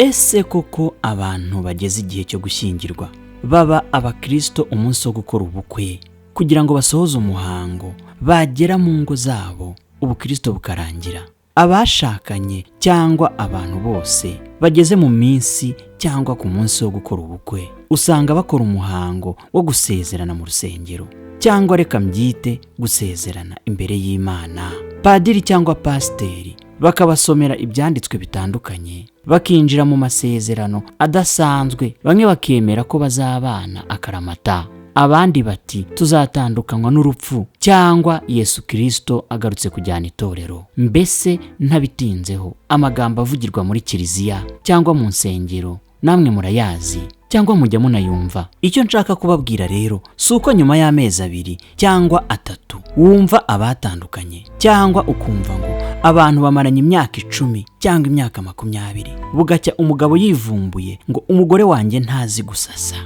Ese koko abantu bageze igihe cyo gushyingirwa baba abakristo umunsi wo gukora ubukwe kugira ngo basohoze umuhango bagera mu ngo zabo ubukristo bukarangira? Abashakanye cyangwa abantu bose bageze mu minsi cyangwa ku munsi wo gukora ubukwe usanga bakora umuhango wo gusezerana mu rusengero, cyangwa reka mbyite gusezerana imbere y'Imana. Padiri cyangwa pasiteri bakabasomera ibyanditswe bitandukanye, bakinjira mu masezerano adasanzwe. Bamwe bakemera ko bazabana akaramata, abandi bati tuzatandukanywa n'urupfu cyangwa Yesu Kristo agarutse kujyana itorero. Mbese ntabitinzeho, amagambo avugirwa muri kiliziya cyangwa mu nsengero namwe murayazi cyangwa mujya munayumva. Icyo nshaka kubabwira rero si uko nyuma y'amezi 2 cyangwa 3 wumva abatandukanye, cyangwa ukumva ngo abantu bamaranye imyaka 10 cyangwa imyaka 20, bugacya umugabo yivumbuye ngo umugore wanjye ntazi gusasa.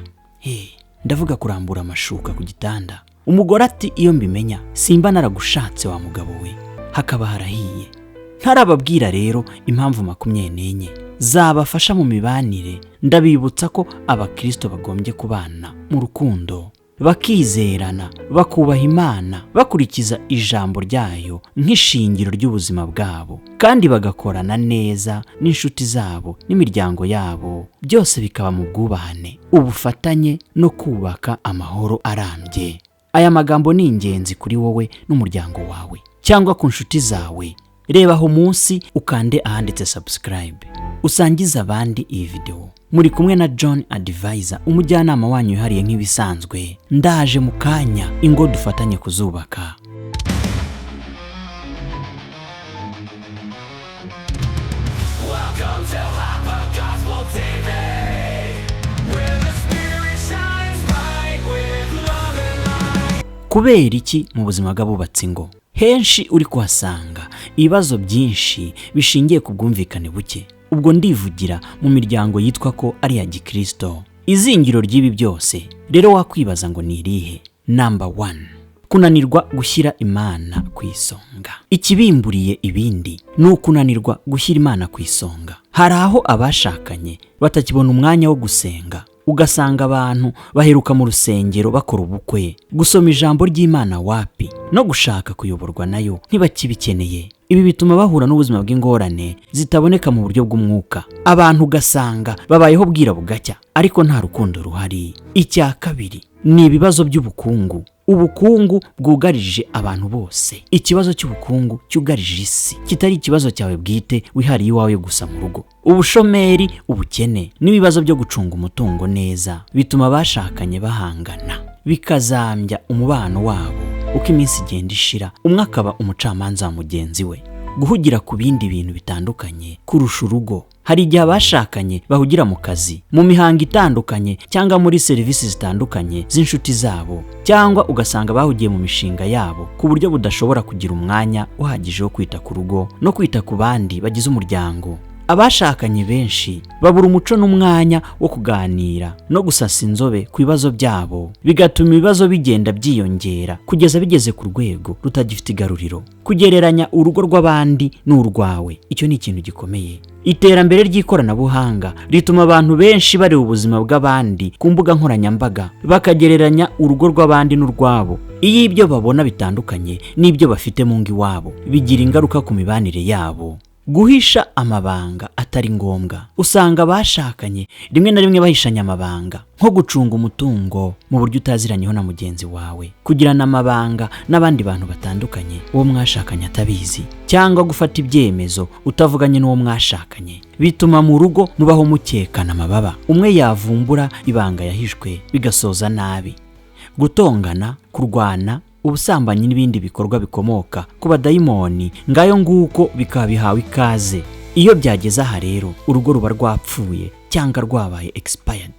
Ndavuga kurambura amashuka ku gitanda. Umugore ati iyo mbimenya simba naragushatse wa mugabo we, hakaba harahiye. Ntarababwira rero impamvu 24 zabafasha mu mibanire. Ndabibutsa ko abakristo bagombye kubana mu rukundo, bakizerana, bakubaha Imana, bakurikiza ijambo ryayo nk'ishingiro ry'ubuzima bwabo, kandi bagakorana neza n'inshuti zabo n'imiryango yabo, byose bikaba mu bwubahane, ubufatanye no kubaka amahoro arambye. Aya magambo ni ingenzi kuri wowe n'umuryango wawe cyangwa ku nshuti zawe. Reba aho munsi ukande ahanditse subscribe, usangiza abandi iyi video. Muri kumwe na John Advisor, umujyanama wanyu yihariye nk'ibisanzwe. Ndaje mu kanya, ingo dufatanye kuzubaka. Kubera iki mu buzima bw'abubatsi ngo henshi uri kuhasanga ibibazo byinshi bishingiye ku bwumvikane buke? Ubwo ndivugira mu miryango yitwa ko ari ya Gikristo. Izingiro ry'ibi byose rero wakwibaza ngo ni irihe? Number 1, kunanirwa gushyira Imana ku isonga. Ikibimburiye ibindi ni ukunanirwa gushyira Imana ku isonga. Hari aho abashakanye batakibona umwanya wo gusenga, ugasanga abantu baheruka mu rusengero bakora ubukwe, gusoma ijambo ry'Imana wapi, no gushaka kuyoborwa nayo ntibakibikeneye. Ibi bituma bahura n'ubuzima bw'ingorane zitaboneka mu buryo bw'umwuka. Abantu ugasanga babayeho bwira bugacya ariko nta rukundo ruhari. Icya kabiri ni ibibazo by'ubukungu. Ubukungu bwugarije abantu bose. Ikibazo cy'ubukungu cyugarije isi, kitari ikibazo cyawe bwite wihariye iwawe gusa mu rugo. Ubushomeri, ubukene n'ibibazo byo gucunga umutungo neza bituma bashakanye bahangana, bikazambya umubano wabo. Uko iminsi igenda ishira, umwe akaba umucamanza wa mugenzi we, guhugira ku bindi bintu bitandukanye kurusha urugo. Hari igihe abashakanye bahugira mu kazi, mu mihango itandukanye, cyangwa muri serivisi zitandukanye z'inshuti zabo, cyangwa ugasanga bahugiye mu mishinga yabo ku buryo budashobora kugira umwanya uhagije wo kwita ku rugo no kwita ku bandi bagize umuryango. Abashakanye benshi babura umuco n'umwanya wo kuganira no gusasa inzobe ku bibazo byabo, bigatuma ibibazo bigenda byiyongera kugeza bigeze ku rwego rutagifite igaruriro. Kugereranya urugo rw'abandi n'urwawe, icyo ni ikintu gikomeye. Iterambere ry'ikoranabuhanga rituma abantu benshi bareba ubuzima bw'abandi ku mbuga nkoranyambaga, bakagereranya urugo rw'abandi n'urwabo. Iyo ibyo babona bitandukanye n'ibyo bafite mu ngo iwabo, bigira ingaruka ku mibanire yabo. Guhisha amabanga atari ngombwa. Usanga abashakanye rimwe na rimwe bahishanya amabanga, nko gucunga umutungo mu buryo utaziranyeho na mugenzi wawe, kugirana amabanga n'abandi bantu batandukanye uwo mwashakanye atabizi, cyangwa gufata ibyemezo utavuganye n'uwo mwashakanye. Bituma mu rugo mubaho mukekana amababa, umwe yavumbura ibanga yahishwe bigasoza nabi. Gutongana, kurwana, ubusambanyi n'ibindi bikorwa bikomoka ku badayimoni ngayo nguko bikaba bihawe ikaze. Iyo byageze aha rero urugo ruba rwapfuye cyangwa rwabaye expired.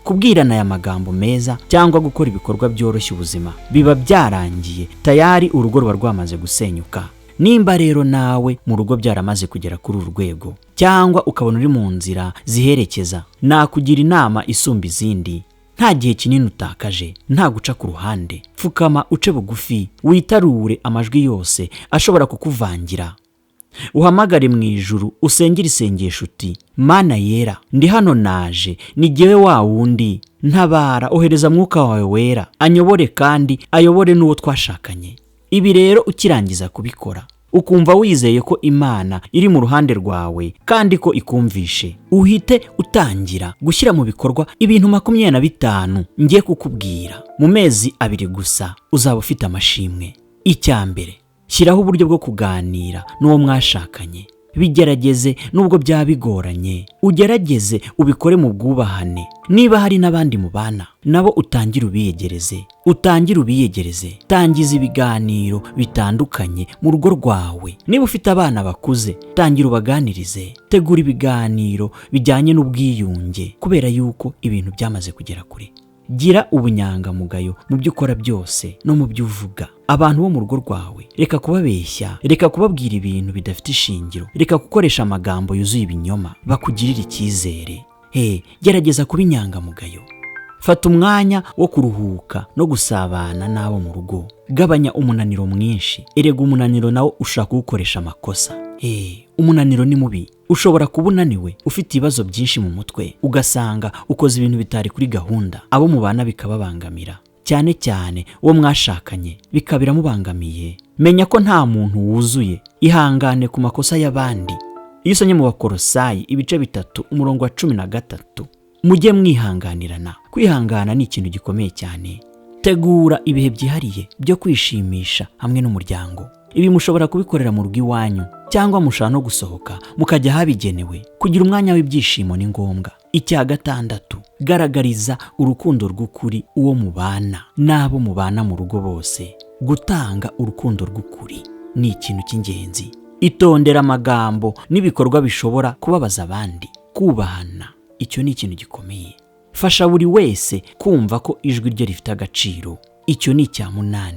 Kubwirana aya magambo meza cyangwa gukora ibikorwa byoroshya ubuzima biba byarangiye, tayari urugo ruba rwamaze gusenyuka. Nimba rero nawe mu rugo byaramaze kugera kuri uru rwego, cyangwa ukabona uri mu nzira ziherekeza, nakugira inama isumba izindi. Nta gihe kinini utakaje, nta guca ku ruhande. Pfukama uce bugufi, witarure amajwi yose ashobora kukuvangira. uhamagare mu ijuru, usengere isengesho uti: Mana yera, ndi hano naje, ni jyewe wa wundi, ntabara, ohereza mwuka wawe wera, anyobore kandi ayobore n'uwo twashakanye. Ibi rero ukirangiza kubikora, ukumva wizeye ko Imana iri mu ruhande rwawe kandi ko ikumvishe, uhite utangira gushyira mu bikorwa ibintu 25 ngiye kukubwira. Mu mezi 2 gusa uzaba ufite amashimwe. Icya mbere, shyiraho uburyo bwo kuganira n'uwo mwashakanye. Bigerageze nubwo byaba bigoranye, ugerageze ubikore mu bwubahane. Niba hari n'abandi mubana, nabo utangire ubiyegereze. Tangiza ibiganiro bitandukanye mu rugo rwawe. Niba ufite abana bakuze, tangira ubaganirize. Tegura ibiganiro bijyanye n'ubwiyunge, kubera yuko ibintu byamaze kugera kure. Gira ubunyangamugayo mu byo ukora byose no mu byo uvuga. Abantu bo mu rugo rwawe, reka kubabeshya, reka kubabwira ibintu bidafite ishingiro, reka gukoresha amagambo yuzuye ibinyoma. Bakugirira icyizere. Gerageza kuba inyangamugayo. Fata umwanya wo kuruhuka no gusabana n'abo mu rugo. Gabanya umunaniro mwinshi. Erega umunaniro nawo ushaka kuwukoresha amakosa. Umunaniro ni mubi. Ushobora kuba unaniwe, ufite ibibazo byinshi mu mutwe, ugasanga ukoze ibintu bitari kuri gahunda. Abo mubana bikababangamira, cyane cyane uwo mwashakanye bikabiramubangamiye. Menya ko nta muntu wuzuye. Ihangane ku makosa y'abandi. Iyo usomye mu Bakolosayi ibice 3 umurongo wa 13, mujye mwihanganirana. Kwihangana ni ikintu gikomeye cyane. Tegura ibihe byihariye byo kwishimisha hamwe n'umuryango. Ibi mushobora kubikorera mu rugo iwanyu, cyangwa mushaka no gusohoka mukajya habigenewe. Kugira umwanya w'ibyishimo ni ngombwa. Icya 6, garagariza urukundo rw'ukuri uwo mubana n'abo mubana mu rugo bose. Gutanga urukundo rw'ukuri ni ikintu cy'ingenzi. Itondera amagambo n'ibikorwa bishobora kubabaza abandi. Kubahana, icyo ni ikintu gikomeye. Fasha buri wese kumva ko ijwi rye rifite agaciro. Icyo ni icya 8.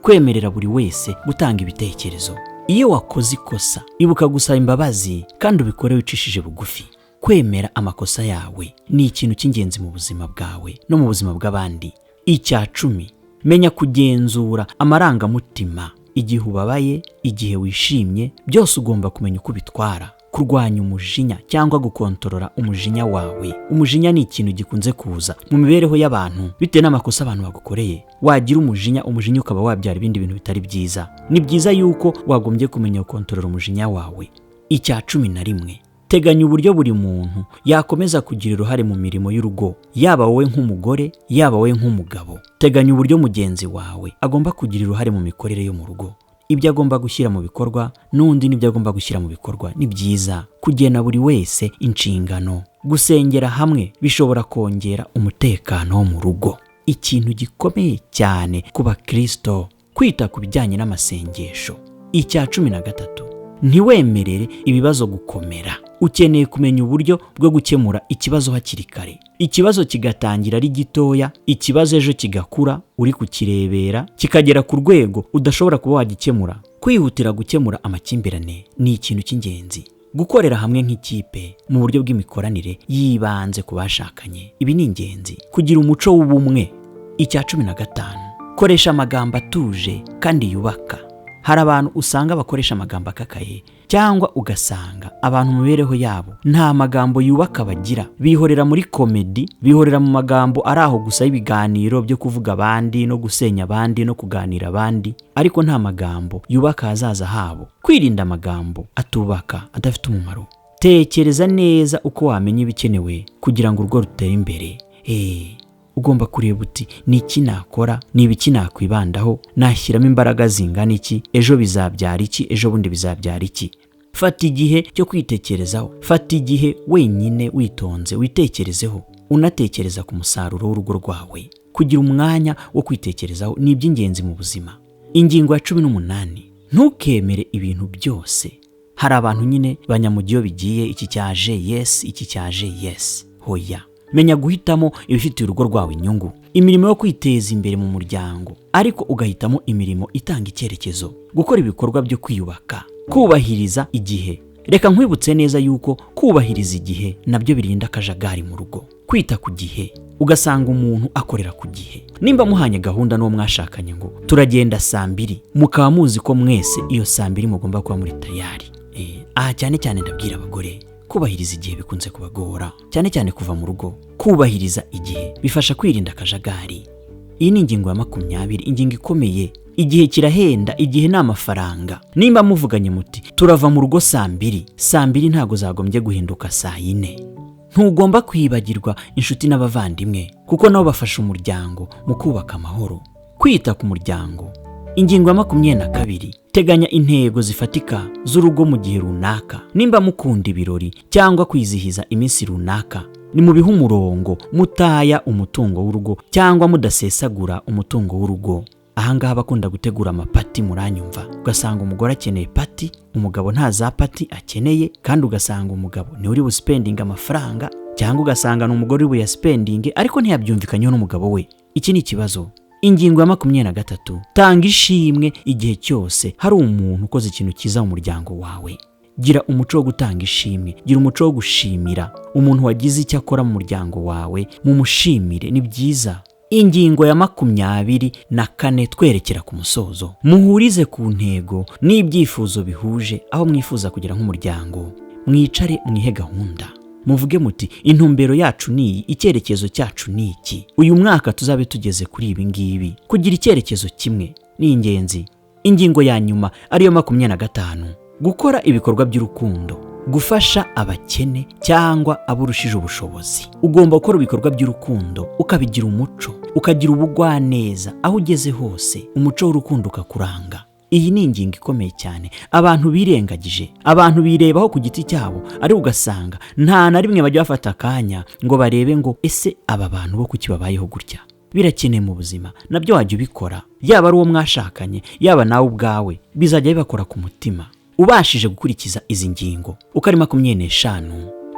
Kwemerera buri wese gutanga ibitekerezo. Iyo wakoze ikosa, ibuka gusaba imbabazi kandi ubikore wicishije bugufi. Kwemera amakosa yawe ni ikintu cy'ingenzi mu buzima bwawe no mu buzima bw'abandi. Icya 10, menya kugenzura amarangamutima. Igihe ubabaye, igihe wishimye, byose ugomba kumenya uko bitwara. Kurwanya umujinya cyangwa gukontorora umujinya wawe. Umujinya ni ikintu gikunze kuza mu mibereho y'abantu bitewe n'amakosa abantu bagukoreye. Wagira umujinya ukaba wabyara ibindi bintu bitari byiza. Ni byiza yuko wagombye kumenya gukontorora umujinya wawe. Icya 11, teganya uburyo buri muntu yakomeza kugira uruhare mu mirimo y'urugo, yaba wowe nk'umugore, yaba wowe nk'umugabo. Teganya uburyo mugenzi wawe agomba kugira uruhare mu mikorere yo mu rugo. Ibyo agomba gushyira mu bikorwa n'undi nibyo agomba gushyira mu bikorwa. Ni byiza kugena buri wese inshingano. Gusengera hamwe bishobora kongera umutekano wo mu rugo. Ikintu gikomeye cyane ku Bakristo, kwita ku bijyanye n'amasengesho. Icya 13, ntiwemerere ibibazo gukomera. Ukeneye kumenya uburyo bwo gukemura ikibazo hakiri kare. Ikibazo kigatangira ari gitoya, ikibazo ejo kigakura, uri kukirebera kikagera ku rwego udashobora kuba wagikemura. Kwihutira gukemura amakimbirane ni ikintu cy'ingenzi. Gukorera hamwe nk'ikipe mu buryo bw'imikoranire yibanze ku bashakanye. Ibi ni ingenzi. Kugira umuco w'ubumwe. Icya 15, koresha amagambo atuje kandi yubaka. Hari abantu usanga bakoresha amagambo akakaye, cyangwa ugasanga abantu mu mibereho yabo nta magambo yubaka bagira. Bihorera muri komedi, bihorera mu magambo ari aho gusa y'ibiganiro byo kuvuga abandi no gusenya abandi no kuganira abandi, ariko nta magambo yubaka hazaza habo. Kwirinda amagambo atubaka, adafite umumaro. Tekereza neza uko wamenya ibikenewe kugira ngo urugo rutere imbere. Ugomba kureba uti ni iki nakora, ni ibiki nakwibandaho, nashyiramo imbaraga zingana iki, ejo bizabyara iki, ejo bundi bizabyara iki. Fata igihe cyo kwitekerezaho. Fata igihe wenyine witonze, witekerezeho, unatekereza ku musaruro w'urugo rwawe. Kugira umwanya wo kwitekerezaho ni iby'ingenzi mu buzima. Ingingo ya 18, ntukemere ibintu byose. Hari abantu nyine banyamugiyo bigiye, iki cyaje yes, iki cyaje yes. Hoya. Menya guhitamo ibifitiye urugo rwawe inyungu. Imirimo yo kwiteza imbere mu muryango, ariko ugahitamo imirimo itanga icyerekezo. Gukora ibikorwa byo kwiyubaka. Kubahiriza igihe. Reka nkwibutse neza yuko kubahiriza igihe nabyo birinda akajagari mu rugo. Kwita ku gihe. Ugasanga umuntu akorera ku gihe. Nimba muhanye gahunda n'uwo mwashakanye ngo turagenda saa 2, mukaba muzi ko mwese iyo saa 2 mugomba kuba muri tayari. aha cyane cyane ndabwira abagore kubahiriza igihe bikunze kubagora, cyane cyane kuva mu rugo. Kubahiriza igihe bifasha kwirinda akajagari. Iyi ni ingingo ya 20, ingingo ikomeye. Igihe kirahenda, igihe ni amafaranga. Nimba muvuganye muti turava mu rugo saa 2 ntago zagombye guhinduka saa 4. Ntugomba kwibagirwa inshuti n'abavandimwe kuko nabo bafasha umuryango mu kubaka amahoro. Kwita ku muryango. Ingingo ya 22, teganya intego zifatika z'urugo mu gihe runaka. Nimba mukunda ibirori cyangwa kwizihiza iminsi runaka, ni mu bihe umurongo, mutaya umutungo w'urugo cyangwa mudasesagura umutungo w'urugo. Ahangaha bakunda gutegura amapati, muranyumva. Ugasanga umugore akeneye pati, umugabo nta za pati akeneye, kandi ugasanga umugabo ni uri buspending amafaranga, cyangwa ugasanga n'umugore uri buyaspending ariko ntiyabyumvikanyeho n'umugabo we. Iki ni ikibazo. Ingingo ya 23, tanga ishimwe igihe cyose hari umuntu ukoze ikintu cyiza mu muryango wawe. Gira umuco wo gutanga ishimwe, gira umuco wo gushimira umuntu wagize icyo akora mu muryango wawe, mumushimire, ni byiza. Ingingo ya 24, twerekera ku musozo. Muhurize ku ntego n'ibyifuzo bihuje aho mwifuza kugira nk'umuryango. Mwicare mwihe gahunda. Muvuge muti intumbero yacu ni icyerekezo cyacu ni iki. Uyu mwaka tuzabe tugeze kuri ibi ngibi. Kugira icyerekezo kimwe ni ingenzi. Ingingo ya nyuma ariyo 25, gukora ibikorwa by'urukundo. Gufasha abakene cyangwa aburushije ubushobozi. Ugomba gukora ibikorwa by'urukundo, ukabigira umuco, ukagira ubugwaneza aho ugeze hose, umuco w'urukundo ukakuranga. Iyi ni ingingo ikomeye cyane abantu birengagije. Abantu birebaho ku giti cyabo, ari ugasanga nta na rimwe bajya bafata akanya ngo barebe ngo ese aba bantu bo kuki babayeho gutya. Birakeneye mu buzima nabyo wajya ubikora, yaba ari uwo mwashakanye, yaba nawe ubwawe, bizajya bibakora ku mutima. Ubashije gukurikiza izi ngingo uko ari 25,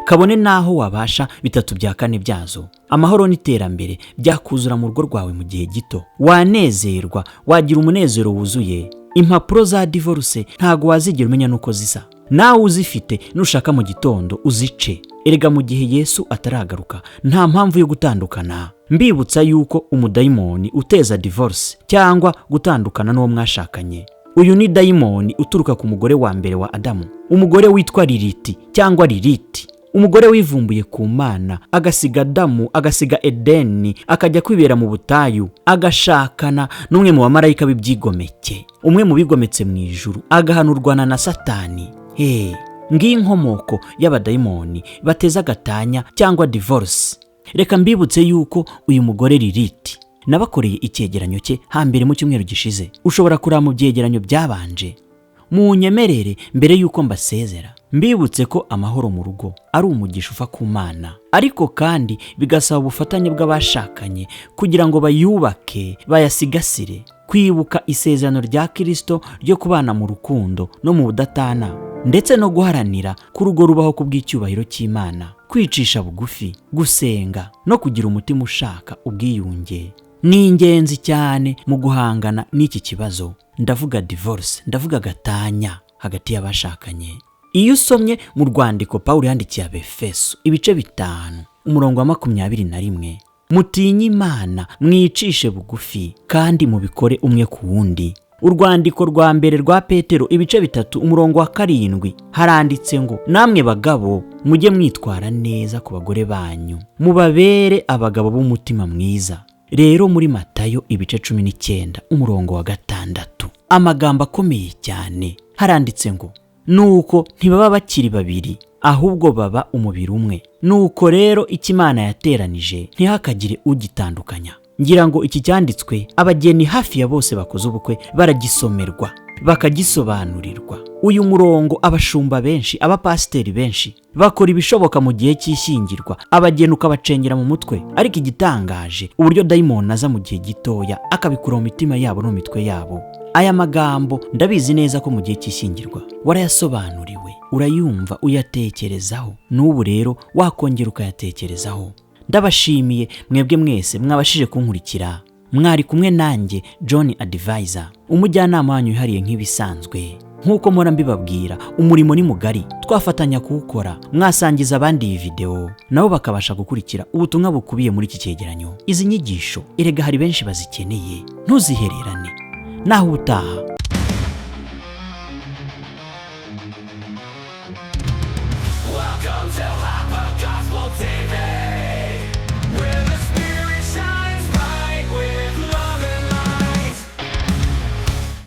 kabone naho wabasha 3/4 byazo, amahoro n'iterambere byakuzura mu rugo rwawe mu gihe gito. Wanezerwa, wagira umunezero wuzuye. Impapuro za divorce ntago wazigera umenya nuko zisa. Nawe uzifite nushaka mu gitondo uzice. Erega mu gihe Yesu ataragaruka nta mpamvu yo gutandukana. Mbibutsa yuko umudayimoni uteza divorce cyangwa gutandukana n'uwo mwashakanye. Uyu ni dayimoni uturuka ku mugore wa mbere wa Adamu, umugore witwa Lilith cyangwa Lilith. Umugore wivumbuye ku Mana, agasiga Adamu, agasiga Edeni, akajya kwibera mu butayu, agashakana n'umwe mu bamarayika b'ibyigomeke, umwe mu bigometse mu ijuru, agahanurwana na Satani. Ngiyi inkomoko y'abadayimoni bateza gatanya cyangwa divorce. Reka mbibutse yuko uyu mugore Lilith nabakoreye icyegeranyo cye hambere mu cyumweru gishize. Ushobora kuraba mu byegeranyo byabanje. Munyemerere mbere yuko mbasezera mbibutse ko amahoro mu rugo ari umugisha uva ku Mana, ariko kandi bigasaba ubufatanye bw'abashakanye kugira ngo bayubake, bayasigasire. Kwibuka isezerano rya Kristo ryo kubana mu rukundo no mu budatana, ndetse no guharanira ku rugo rubaho ku bw'icyubahiro cy'Imana. Kwicisha bugufi, gusenga no kugira umutima ushaka ubwiyunge ni ingenzi cyane mu guhangana n'iki kibazo. Ndavuga divorce, ndavuga gatanya hagati y'abashakanye. Iyo usomye mu rwandiko Pawulo yandikiye Abefeso ibice 5 umurongo wa 21, mutinye Imana, mwicishe bugufi kandi mubikore umwe ku wundi. Urwandiko rwa mbere rwa Petero ibice 3 umurongo wa 7 haranditse ngo namwe bagabo mujye mwitwara neza ku bagore banyu, mubabere abagabo b'umutima mwiza. Rero muri Matayo ibice 19 umurongo wa 6 amagambo akomeye cyane haranditse ngo nuko ntibaba bakiri babiri ahubwo baba umubiri umwe. Nuko rero Imana yateranije ntihakagire ugitandukanya. Ngira ngo iki cyanditswe abageni hafi ya bose bakoze ubukwe baragisomerwa bakagisobanurirwa. Uyu murongo abashumba benshi, abapasiteri benshi bakora ibishoboka mu gihe cy'ishyingirwa, abageni ukabacengera mu mutwe. Ariko igitangaje uburyo dayimoni aza mu gihe gitoya akabikura mu mitima yabo no mu mitwe yabo. Aya magambo ndabizi neza ko mu gihe cy'ishyingirwa warayasobanuriwe, urayumva, uyatekerezaho. N'ubu rero wakongera ukayatekerezaho. Ndabashimiye mwebwe mwese mwabashije kunkurikira. Mwari kumwe nanjye John Advisor, umujyanama wanyu uhariye nk'ibisanzwe. Nk'uko mpora mbibabwira, umurimo ni mugari, twafatanya kuwukora. Mwasangiza abandi iyi video nabo bakabasha gukurikira ubutumwa bukubiye muri iki cyegeranyo. Izi nyigisho erega hari benshi bazikeneye. Ntuzihererane. Naho utaha